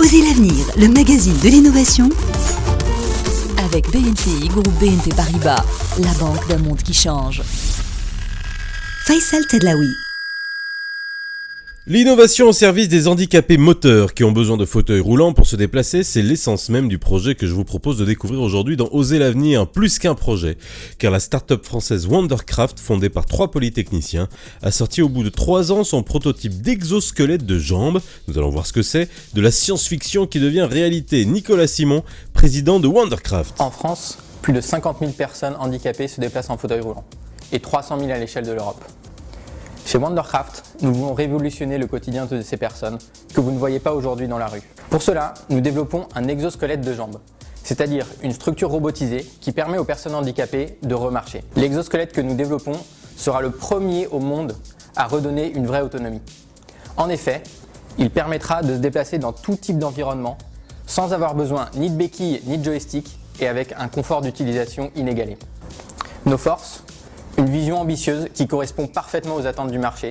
Osez l'avenir, le magazine de l'innovation avec BNCI, groupe BNP Paribas, la banque d'un monde qui change. Faisal Tedlaoui. L'innovation au service des handicapés moteurs qui ont besoin de fauteuils roulants pour se déplacer, c'est l'essence même du projet que je vous propose de découvrir aujourd'hui dans Osez l'avenir, plus qu'un projet, car la start-up française Wondercraft, fondée par 3 polytechniciens, a sorti au bout de 3 ans son prototype d'exosquelette de jambes, nous allons voir ce que c'est, de la science-fiction qui devient réalité. Nicolas Simon, président de Wondercraft. En France, plus de 50 000 personnes handicapées se déplacent en fauteuil roulant, et 300 000 à l'échelle de l'Europe. Chez Wondercraft, nous voulons révolutionner le quotidien de ces personnes que vous ne voyez pas aujourd'hui dans la rue. Pour cela, nous développons un exosquelette de jambes, c'est-à-dire une structure robotisée qui permet aux personnes handicapées de remarcher. L'exosquelette que nous développons sera le premier au monde à redonner une vraie autonomie. En effet, il permettra de se déplacer dans tout type d'environnement sans avoir besoin ni de béquilles ni de joystick et avec un confort d'utilisation inégalé. Nos forces, une vision ambitieuse qui correspond parfaitement aux attentes du marché,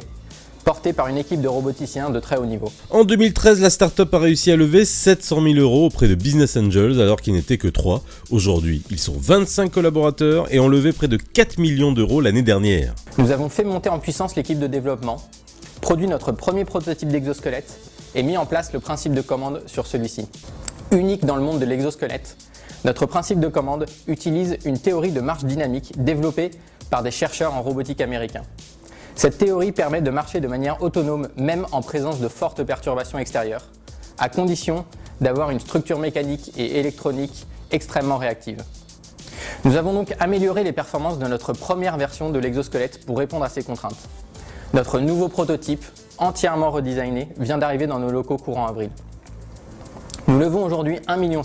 portée par une équipe de roboticiens de très haut niveau. En 2013, la start-up a réussi à lever 700 000 € auprès de Business Angels alors qu'ils n'étaient que 3. Aujourd'hui, ils sont 25 collaborateurs et ont levé près de 4 millions d'euros l'année dernière. Nous avons fait monter en puissance l'équipe de développement, produit notre premier prototype d'exosquelette et mis en place le principe de commande sur celui-ci. Unique dans le monde de l'exosquelette, notre principe de commande utilise une théorie de marche dynamique développée par des chercheurs en robotique américains. Cette théorie permet de marcher de manière autonome même en présence de fortes perturbations extérieures, à condition d'avoir une structure mécanique et électronique extrêmement réactive. Nous avons donc amélioré les performances de notre première version de l'exosquelette pour répondre à ces contraintes. Notre nouveau prototype, entièrement redesigné, vient d'arriver dans nos locaux courant avril. Nous levons aujourd'hui 1,5 million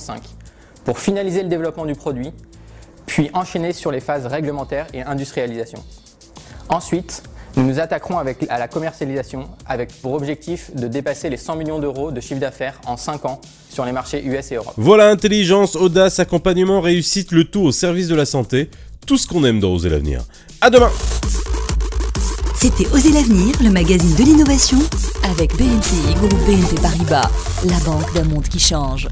pour finaliser le développement du produit, puis enchaîner sur les phases réglementaires et industrialisation. Ensuite, nous nous attaquerons à la commercialisation avec pour objectif de dépasser les 100 millions d'euros de chiffre d'affaires en 5 ans sur les marchés US et Europe. Voilà, intelligence, audace, accompagnement, réussite, le tout au service de la santé, tout ce qu'on aime dans Osez l'avenir. À demain. C'était Osez l'avenir, le magazine de l'innovation avec BNCI, groupe BNP Paribas, la banque d'un monde qui change.